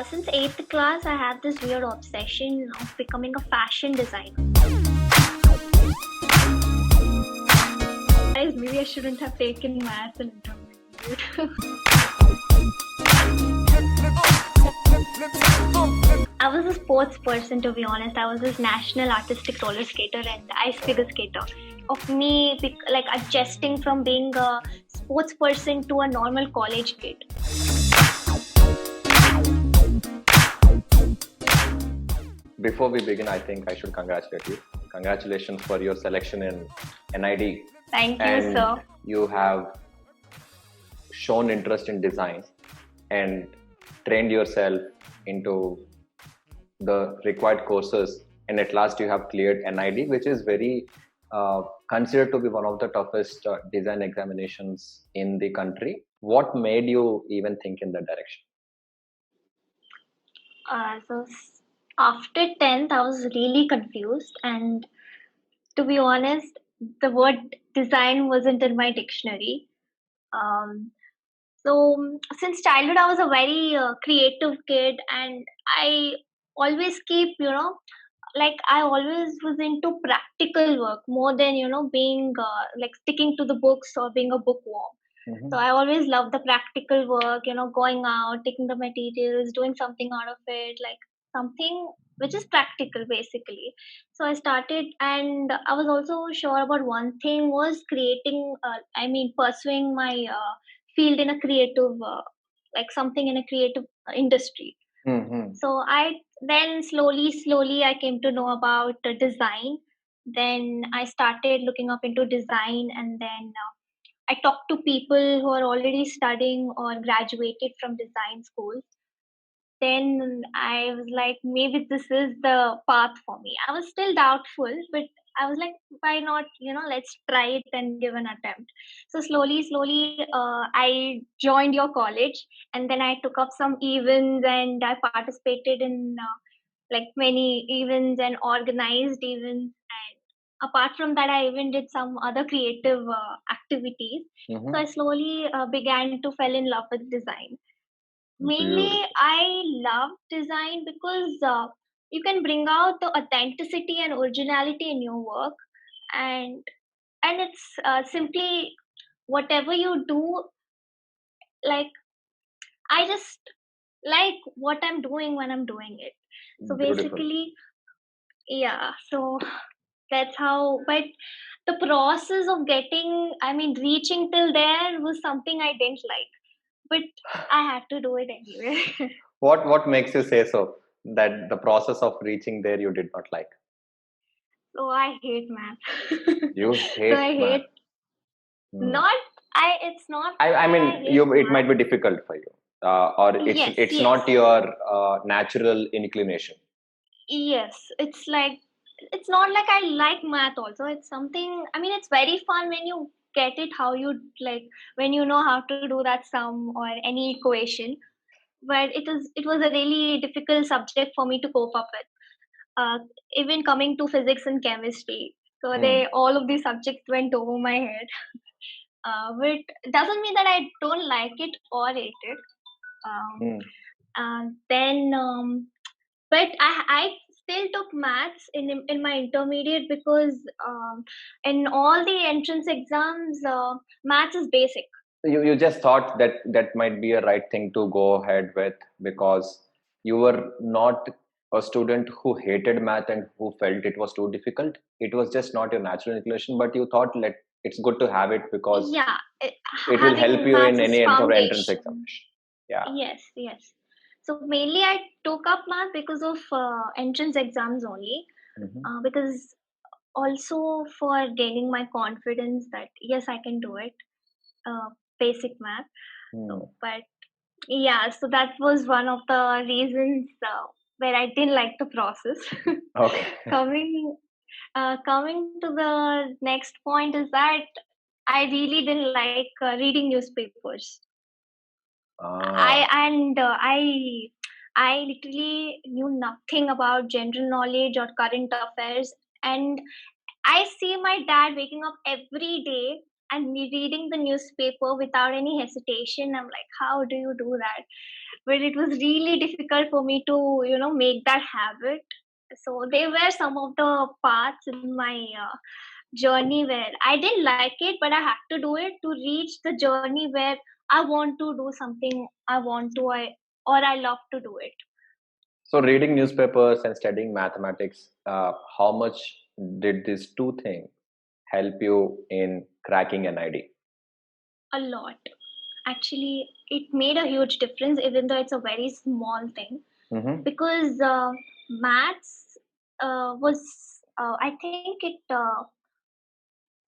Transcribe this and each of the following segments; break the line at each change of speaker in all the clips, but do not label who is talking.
Since 8th class, I have this weird obsession of becoming a fashion designer. Guys, maybe I shouldn't have taken maths and intermediate. I was a sports person, to be honest. I was this national artistic roller skater and ice figure skater. Of me, like adjusting from being a sports person to a normal college kid.
Before we begin, I think I should congratulate you. Congratulations for your selection in NID.
Thank you, sir.
You have shown interest in design and trained yourself into the required courses, and at last you have cleared NID, which is very considered to be one of the toughest design examinations in the country. What made you even think in that direction?
So after 10th, I was really confused, and to be honest, the word design wasn't in my dictionary. So since childhood, I was a very creative kid, and I always keep, like I always was into practical work more than, being like sticking to the books or being a bookworm. So I always loved the practical work, going out, taking the materials, doing something out of it, like something which is practical basically. So I started, and I was also sure about one thing was pursuing my field in a creative, like something in a creative industry. So I then slowly I came to know about design. Then I started looking up into design, and then I talked to people who are already studying or graduated from design schools. Then I was like, maybe this is the path for me. I was still doubtful, but I was like, why not? Let's try it and give an attempt. So slowly, I joined your college, and then I took up some events, and I participated in like many events and organized events. And apart from that, I even did some other creative activities. So I slowly began to fall in love with design. Mainly, I love design because you can bring out the authenticity and originality in your work, and it's simply whatever you do. Like I just like what I'm doing when I'm doing it. So basically, yeah. So that's how. But the process of reaching till there was something I didn't like, but I had to do it anyway.
What makes you say so? That the process of reaching there you did not like?
So I hate math.
You hate
so I
math.
hate not I. It's not.
I mean, it might be difficult for you, or it's not your natural inclination.
Yes, it's like it's not like I like math. Also, it's something. It's very fun when you get it. How you like when you know how to do that sum or any equation. But it was a really difficult subject for me to cope up with. Even coming to physics and chemistry, so all of these subjects went over my head. But it doesn't mean that I don't like it or hate it. But I still took maths in my intermediate because in all the entrance exams, maths is basic.
You just thought that might be a right thing to go ahead with because you were not a student who hated math and who felt it was too difficult. It was just not your natural inclination, but you thought it's good to have it because it will help you in any entrance examination. Yeah.
Yes. So mainly I took up math because of entrance exams only, because also for gaining my confidence that yes, I can do it. Basic math. So, but yeah, so that was one of the reasons where I didn't like the process.
Okay.
Coming to the next point is that I really didn't like reading newspapers. I literally knew nothing about general knowledge or current affairs, and I see my dad waking up every day and reading the newspaper without any hesitation. I'm like, how do you do that? But it was really difficult for me to, make that habit. So they were some of the parts in my journey where I didn't like it, but I had to do it to reach the journey where I want to do something I love to do it.
So, reading newspapers and studying mathematics, how much did these two things help you in cracking NID?
A lot. Actually, it made a huge difference, even though it's a very small thing.
Mm-hmm.
Because maths was, I think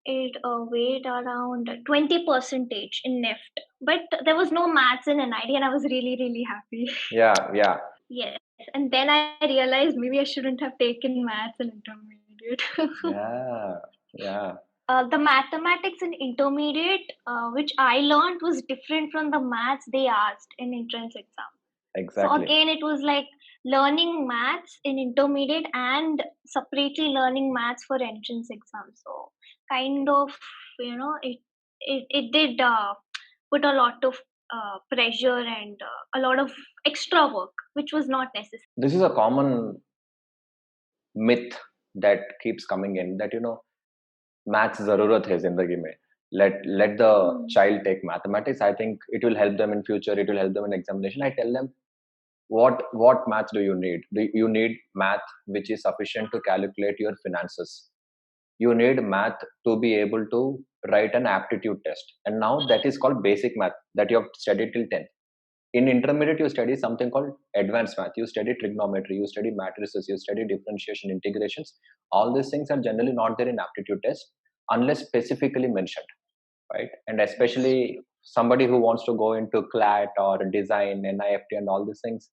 it weighed around 20 percentage in NIFT, but there was no maths in NID, and I was really, really happy.
Yeah.
Yes, and then I realized maybe I shouldn't have taken maths in intermediate.
Yeah.
The mathematics in intermediate, which I learned, was different from the maths they asked in entrance exam.
Exactly.
So again, it was like learning maths in intermediate and separately learning maths for entrance exam. So kind of, it did put a lot of pressure and a lot of extra work, which was not necessary.
This is a common myth that keeps coming in, that maths zarurat hai zindagi mein. Let the child take mathematics. I think it will help them in future. It will help them in examination. I tell them, what maths do you need? You need math which is sufficient to calculate your finances. You need math to be able to write an aptitude test, and now that is called basic math that you have studied till 10th. In intermediate, you study something called advanced math. You study trigonometry, you study matrices, you study differentiation, integrations. All these things are generally not there in aptitude test unless specifically mentioned, right? And especially somebody who wants to go into CLAT or design, NIFT, and all these things,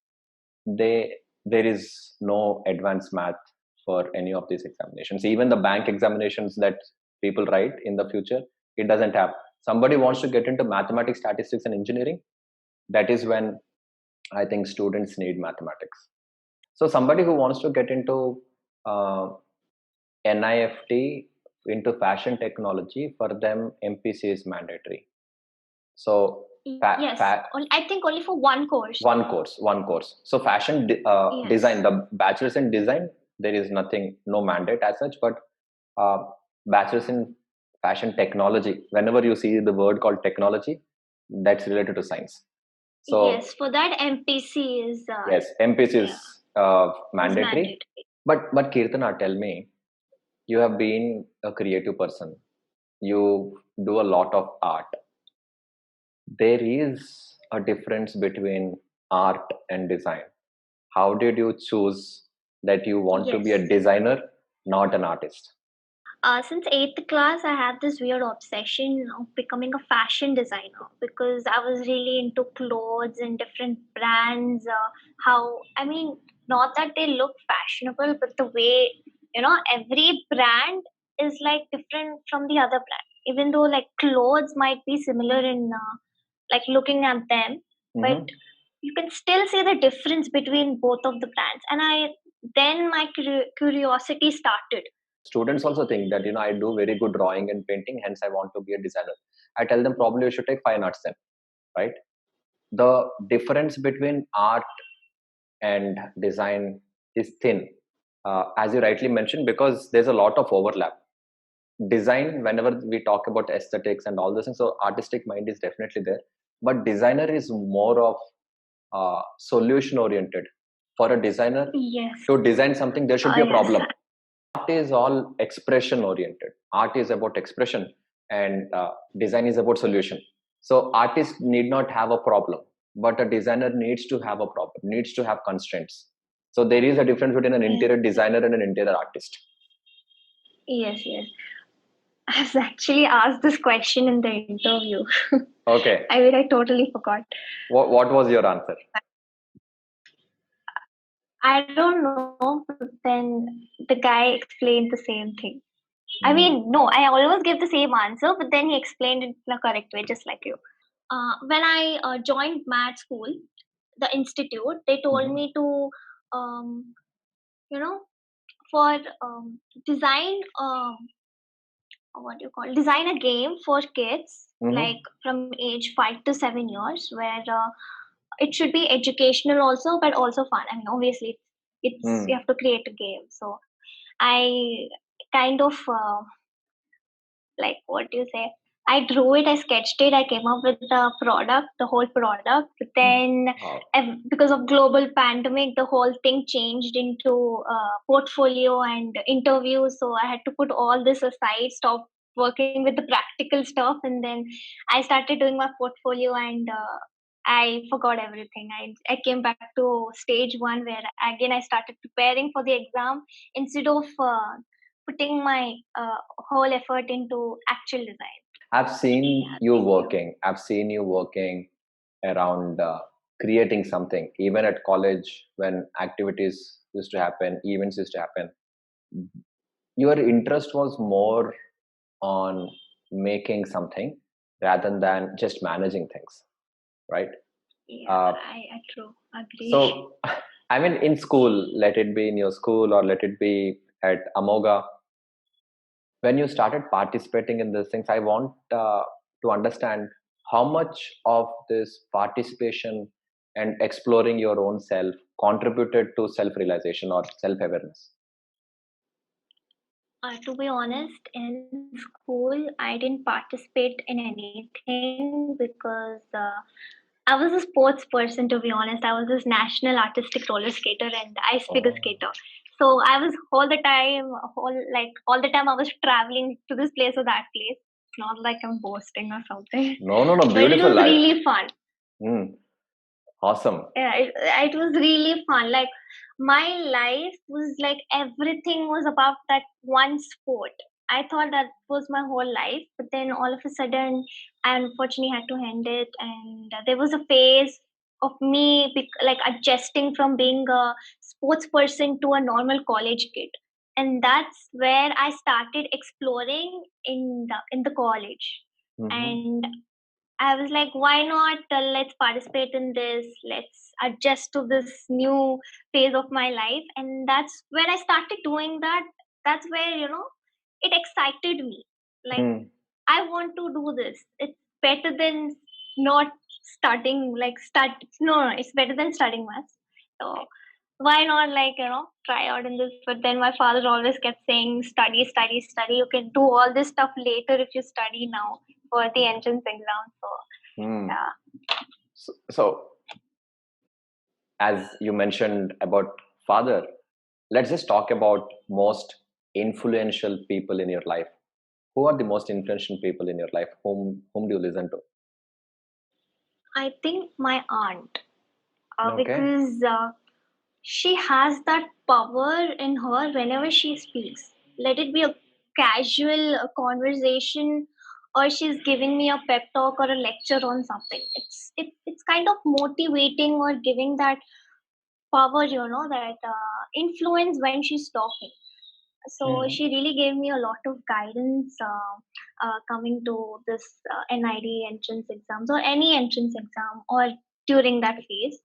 there is no advanced math for any of these examinations. Even the bank examinations that people write in the future, it doesn't have. Somebody wants to get into mathematics, statistics, and engineering. That is when I think students need mathematics. So somebody who wants to get into NIFT, into fashion technology, for them MPC is mandatory. So
yes, I think only for one course.
One course. So fashion
Yes.
design, the bachelor's in design, there is nothing, no mandate as such. But bachelor's in fashion technology, whenever you see the word called technology, that's related to science. So
yes, for that MPC is
yes, MPC is mandatory. But Keerthana, tell me, you have been a creative person. You do a lot of art. There is a difference between art and design. How did you choose that you want to be a designer, not an artist?
Since 8th class, I have this weird obsession of becoming a fashion designer because I was really into clothes and different brands. Not that they look fashionable, but the way, every brand is like different from the other brand. Even though like clothes might be similar in like looking at them, but you can still see the difference between both of the brands. And then my curiosity started.
Students also think that I do very good drawing and painting, hence I want to be a designer. I tell them probably you should take fine arts then, right? The difference between art and design is thin, as you rightly mentioned, because there's a lot of overlap. Design, whenever we talk about aesthetics and all this, and so artistic mind is definitely there, but designer is more of solution oriented. For a designer, to design something, there should be a problem. Art is all expression oriented. Art is about expression, and design is about solution. So artists need not have a problem, but a designer needs to have a problem, needs to have constraints. So there is a difference between an interior designer and an interior artist.
Yes. I was actually asked this question in the interview.
Okay.
I totally forgot.
What was your answer?
I don't know, but then the guy explained the same thing. I mean, no, I almost gave the same answer, but then he explained it in the correct way, just like you. When I joined math school, the institute, they told me to, for design design a game for kids, like from age 5 to 7 years, where it should be educational also, but also fun. I mean, obviously, it's you have to create a game. So I kind of like, what do you say? I drew it, I sketched it, I came up with the product, the whole product. But then, because of global pandemic, the whole thing changed into portfolio and interviews. So I had to put all this aside, stop working with the practical stuff, and then I started doing my portfolio, and I forgot everything. I came back to stage one, where again I started preparing for the exam instead of putting my whole effort into actual design.
I've seen you working. I've seen you working around creating something. Even at college, when activities used to happen, events used to happen, your interest was more on making something rather than just managing things, right?
Yeah, I true agree.
So, I mean, in school, let it be in your school or let it be at Amogha, when you started participating in these things, I want to understand how much of this participation and exploring your own self contributed to self-realization or self-awareness.
To be honest, in school, I didn't participate in anything because I was a sports person, to be honest. I was this national artistic roller skater and ice figure skater. So I was all the time, all the time I was traveling to this place or that place. It's not like I'm boasting or something.
No,
But it
beautiful
was
life.
really fun.
Awesome.
Yeah, it was really fun. Like, my life was like everything was about that one sport. I thought that was my whole life, but then all of a sudden, I unfortunately had to end it. And there was a phase of me like adjusting from being a sports person to a normal college kid, and that's where I started exploring in the college. And I was like, why not? Let's participate in this. Let's adjust to this new phase of my life. And that's when I started doing that. That's where, it excited me. Like, I want to do this. It's better than not starting, no, it's better than studying maths. So, why not, try out in this? But then my father always kept saying, study, study, study. You can do all this stuff later if you study now for the entrance exam. So, yeah.
So, as you mentioned about father, let's just talk about most influential people in your life. Who are the most influential people in your life? Whom do you listen to?
I think my aunt,
Okay.
because she has that power in her whenever she speaks. Let it be a casual conversation, or she's giving me a pep talk or a lecture on something. It's kind of motivating or giving that power, that influence when she's talking. So she really gave me a lot of guidance coming to this NID entrance exams or any entrance exam or during that phase.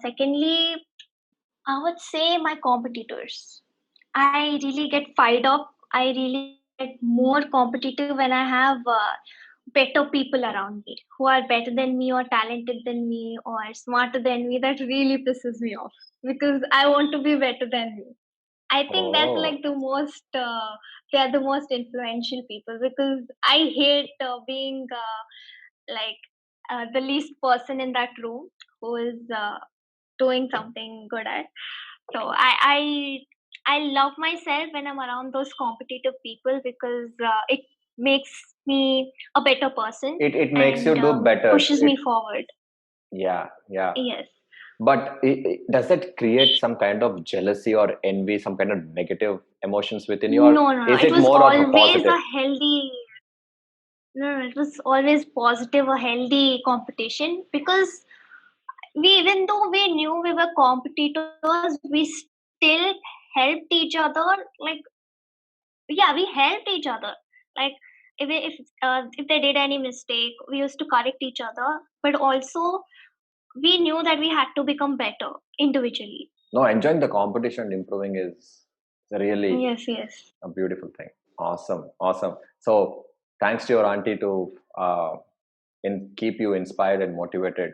Secondly, I would say my competitors. I really get fired up. I really get more competitive when I have better people around me who are better than me or talented than me or smarter than me. That really pisses me off because I want to be better than you. I think that's like they are the most influential people because I hate being the least person in that room who is doing something good at. So I love myself when I'm around those competitive people because it makes me a better person.
It makes you do better.
Pushes me forward.
Yeah.
Yes.
But does that create some kind of jealousy or envy, some kind of negative emotions within you? Or
No.
is
It was
more of a
always
positive?
a healthy. No, it was always positive, a healthy competition because even though we knew we were competitors, we still helped each other. Like, yeah, we helped each other. Like, if they did any mistake, we used to correct each other. But also, we knew that we had to become better individually.
No, enjoying the competition and improving is really
yes
a beautiful thing. Awesome. So thanks to your auntie to keep you inspired and motivated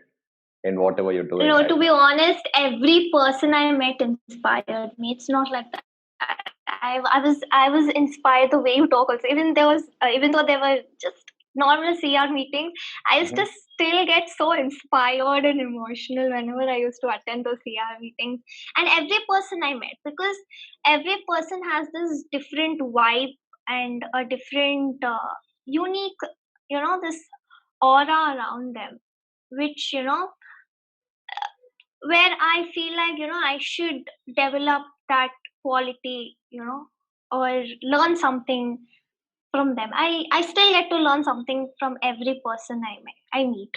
in whatever you're doing.
To be honest, every person I met inspired me. It's not like that. I was inspired the way you talk also. Even though there were just normal CR meetings, I used to still get so inspired and emotional whenever I used to attend those CR meetings. And every person I met, because every person has this different vibe and a different unique, this aura around them, which where I feel like I should develop that quality, or learn something from them. I still get to learn something from every person I meet.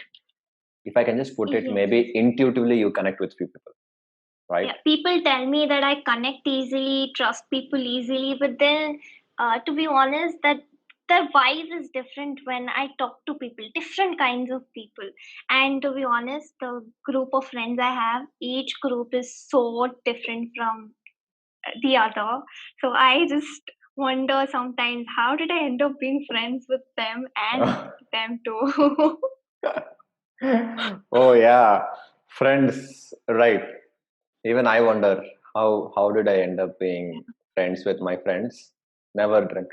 If I can just put it,
Yes.
maybe intuitively you connect with few people, right?
Yeah, people tell me that I connect easily, trust people easily, but then, to be honest, that the vibe is different when I talk to people, different kinds of people. And to be honest, the group of friends I have, each group is so different from the other. So I just wonder sometimes, how did I end up being friends with them and them too?
Oh yeah, friends, right? Even I wonder how did I end up being friends with my friends? Never drink.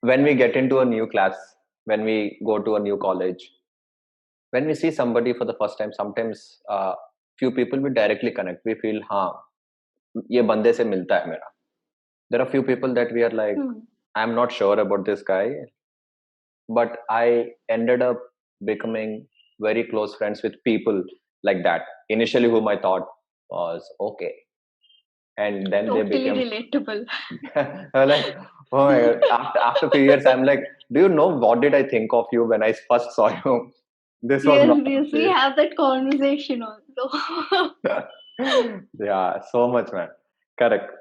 When we get into a new class, when we go to a new college, when we see somebody for the first time, sometimes few people we directly connect. We feel, हाँ, ये बंदे से मिलता है मेरा. There are few people that we are like, I'm not sure about this guy, but I ended up becoming very close friends with people like that. Initially, whom I thought was okay, and then
totally
they became
relatable.
I'm like, oh my god. After a few years, I'm like, do you know what did I think of you when I first saw you? This was not
Yes, we have that conversation also.
yeah, so much, man. Correct.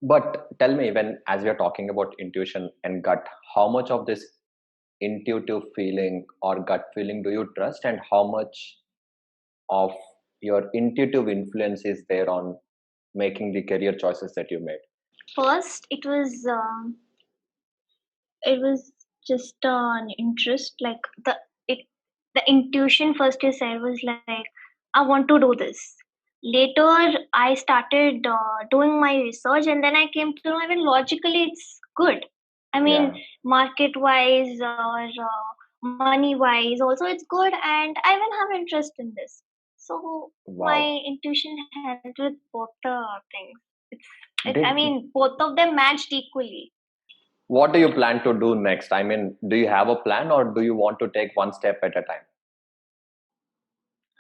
But tell me, when as we are talking about intuition and gut, how much of this intuitive feeling or gut feeling do you trust, and how much of your intuitive influence is there on making the career choices that you made?
First, it was just an interest, like it the intuition first you said was like, I want to do this. Later I started doing my research, and then I came to know even logically it's good. I mean,
Yeah.
market wise or money wise also it's good, and I even have interest in this. So my
Wow.
intuition helped with both the things. I
Did
mean, both of them matched equally.
What do you plan to do next? I mean, do you have a plan, or do you want to take one step at a time?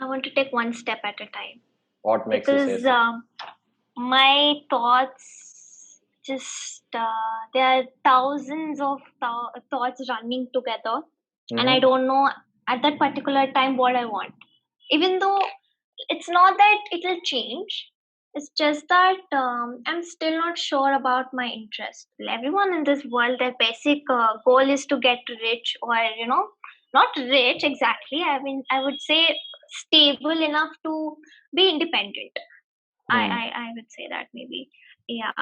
I want to take one step at a time,
What makes you say
because
so?
my thoughts just there are thousands of thoughts running together, and I don't know at that particular time what I want. Even though it's not that it'll change, it's just that I'm still not sure about my interest. Everyone in this world, their basic goal is to get rich, or not rich exactly. I mean, I would say stable enough to be independent. I would say that maybe. Yeah.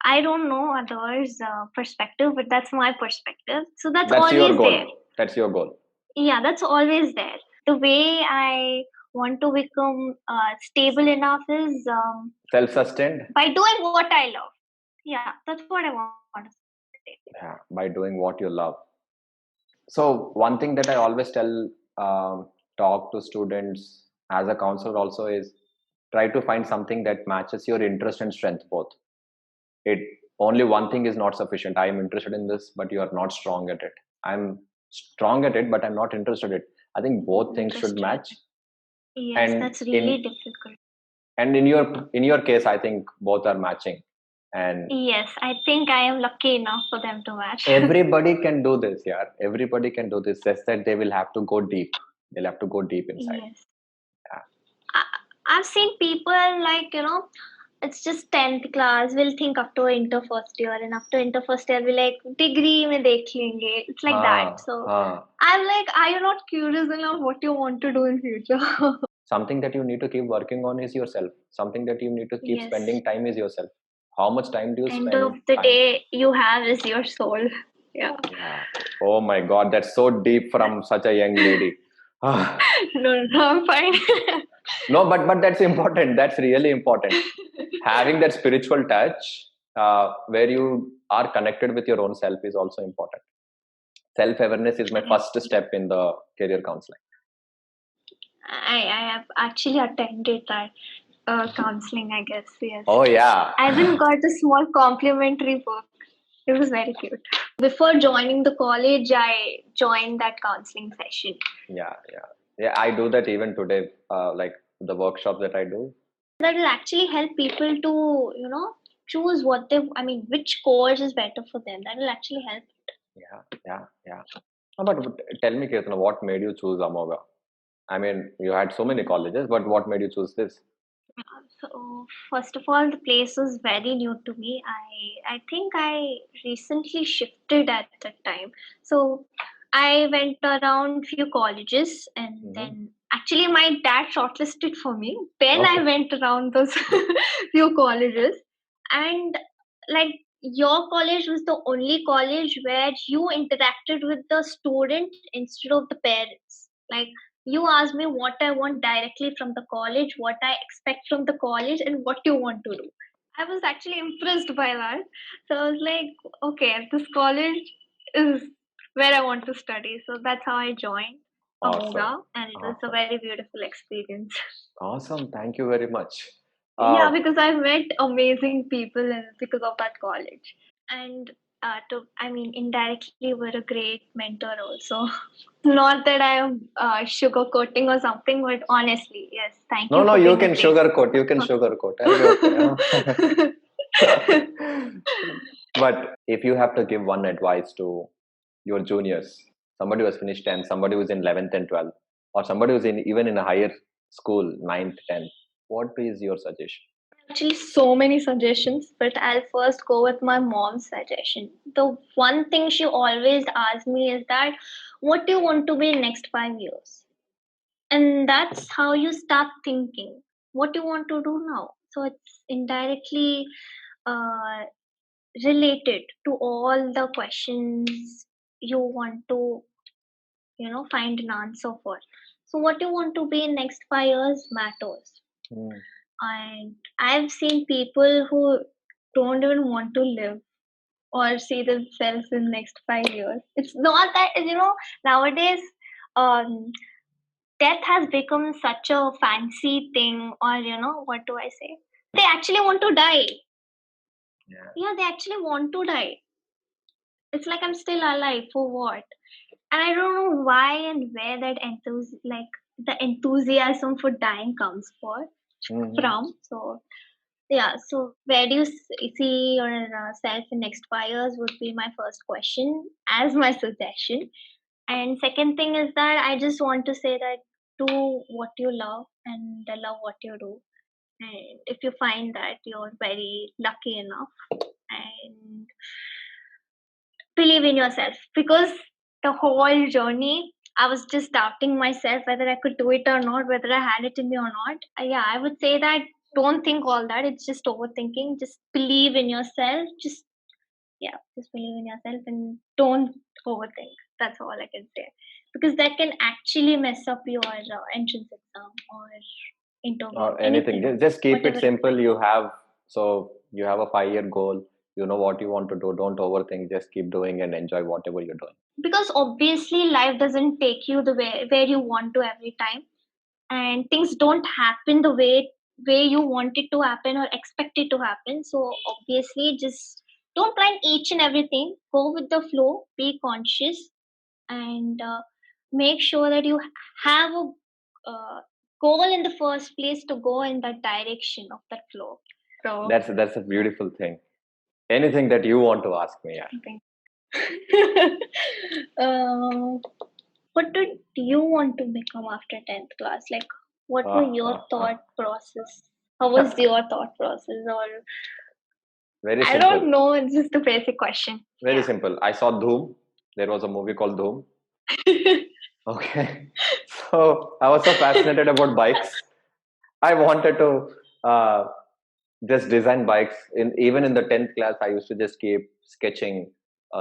I don't know others' perspective, but that's my perspective. So that's
That's your
always there.
goal. That's your goal.
Yeah, that's always there. The way I want to become stable enough is
Self-sustained.
by doing what I love. Yeah, that's what I want to say.
Yeah, by doing what you love. So one thing that I always talk to students as a counselor also is try to find something that matches your interest and strength both. It only one thing is not sufficient. I am interested in this, but you are not strong at it. I'm strong at it, but I'm not interested in it. I think both things should match.
Yes,
And
that's really difficult.
in your case, I think both are matching. And
Yes, I think I am lucky enough for them to match.
everybody can do this, yeah. Everybody can do this. Just that they will have to go deep. They'll have to go deep inside.
Yes.
Yeah.
I've seen people like, it's just 10th class, we'll think after inter first year, and after inter first year, we'll like, degree mein dekh lenge. It's like that. So I'm like, are you not curious enough what you want to do in future?
Something that you need to keep working on is yourself. Something that you need to keep
Yes.
spending time is yourself. How much time do you spend?
End of the day you have is your soul. Yeah.
Oh my God, that's so deep from such a young lady.
No, I'm fine.
No, but that's important. That's really important. Having that spiritual touch where you are connected with your own self is also important. Self-awareness is my first step in the career counseling.
I have actually attended that counseling, I guess. Yes.
Oh yeah.
I even got a small complimentary book. It was very cute. Before joining the college, I joined that counseling session.
Yeah. I do that even today. Like the workshop that I do.
That will actually help people to, choose which course is better for them. That will actually help.
Yeah. But tell me, Keerthana, what made you choose Amogha? I mean, you had so many colleges, but what made you choose this?
So first of all, the place was very new to me. I think I recently shifted at that time. So I went around few colleges, and then actually my dad shortlisted for me. Then I went around those few colleges, and like your college was the only college where you interacted with the student instead of the parents. Like you asked me what I want directly from the college, what I expect from the college, and what you want to do. I was actually impressed by that. So I was like, okay, this college is where I want to study. So that's how I joined Amogha, and it was a very beautiful experience.
Awesome. Thank you very much.
Yeah, because I've met amazing people because of that college. And indirectly were a great mentor also. Not that I am sugarcoating or something, but honestly, yes, thank you.
No, you can sugarcoat. You can sugarcoat. Okay. But if you have to give one advice to your juniors, somebody who has finished 10th, somebody who's in 11th and 12th, or somebody who's even in a higher school, 9th, 10th, what is your suggestion?
Actually, so many suggestions, but I'll first go with my mom's suggestion. The one thing she always asks me is that, what do you want to be in next 5 years? And that's how you start thinking. What do you want to do now? So it's indirectly uh, related to all the questions you want to, find an answer for. So what you want to be in next 5 years matters. And I've seen people who don't even want to live or see themselves in next 5 years. It's not that, nowadays death has become such a fancy thing, or what do I say? They actually want to die. Yeah, they actually want to die. It's like, I'm still alive for what? And I don't know why and where that the enthusiasm for dying comes from. So yeah, so where do you see yourself in next 5 years would be my first question as my suggestion. And second thing is that I just want to say that do what you love and love what you do. And if you find that, you're very lucky enough, and believe in yourself, because the whole journey I was just doubting myself whether I could do it or not, whether I had it in me or not. Yeah, I would say that don't think all that. It's just overthinking. Just believe in yourself. Just believe in yourself and don't overthink. That's all I can say. Because that can actually mess up your entrance exam or interview
or anything. Just keep it simple. You have a 5-year goal. You know what you want to do. Don't overthink. Just keep doing and enjoy whatever you're doing.
Because obviously life doesn't take you the way where you want to every time, and things don't happen the way you want it to happen or expect it to happen. So obviously just don't plan each and everything. Go with the flow. Be conscious, and make sure that you have a goal in the first place to go in that direction of that flow. So
that's a beautiful thing. Anything that you want to ask me? Yeah.
Okay. What did you want to become after 10th class? Like, what were your thought process? How was your thought process? Or
very simple.
I don't know. It's just a basic question.
Very simple. I saw Dhoom. There was a movie called Dhoom. Okay. So I was so fascinated about bikes. I wanted to just design bikes. Even in the 10th class, I used to just keep sketching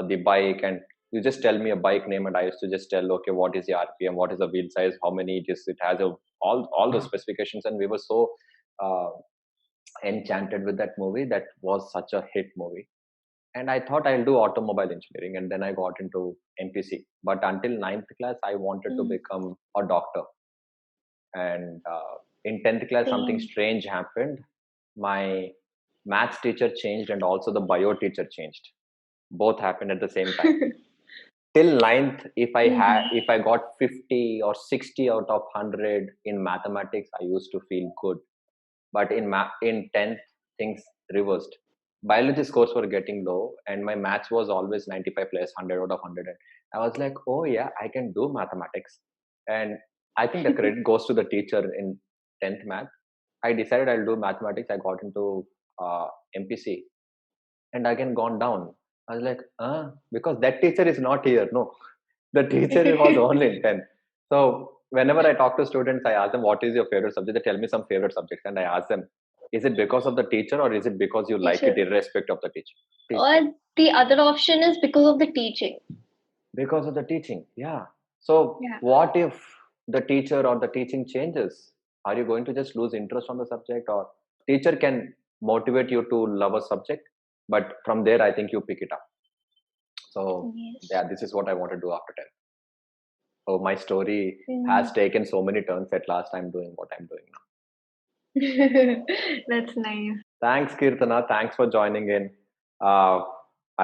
the bike, and you just tell me a bike name, and I used to just tell, okay, what is the RPM, what is the wheel size, how many it has, all the specifications, and we were so uh, enchanted with that movie. That was such a hit movie, and I thought I'll do automobile engineering, and then I got into MPC. But until 9th class, I wanted to become a doctor, and in 10th class, something strange happened. My maths teacher changed, and also the bio teacher changed. Both happened at the same time. Till 9th, if I got 50 or 60 out of 100 in mathematics, I used to feel good. But in 10th, things reversed. Biology scores were getting low, and my maths was always 95 plus 100 out of 100. And I was like, oh yeah, I can do mathematics. And I think the credit goes to the teacher in 10th math. I decided I'll do mathematics. I got into MPC, and again gone down. I was like, because that teacher is not here. No, the teacher was only in 10th. So whenever I talk to students, I ask them, what is your favorite subject? They tell me some favorite subjects, and I ask them, is it because of the teacher, or is it because you like it irrespective of the teacher?
Or the other option is because of the teaching.
Because of the teaching, yeah. So what if the teacher or the teaching changes? Are you going to just lose interest on the subject? Or teacher can motivate you to love a subject, but from there, I think you pick it up. So this is what I want to do after 10. So my story has taken so many turns. At last, I'm doing what I'm doing
now. That's nice.
Thanks, Keerthana. Thanks for joining in. I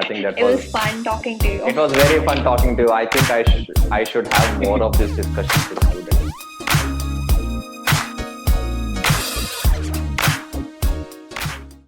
think that
it was fun talking to you.
It was very fun talking to you. I think I should have more of this discussion.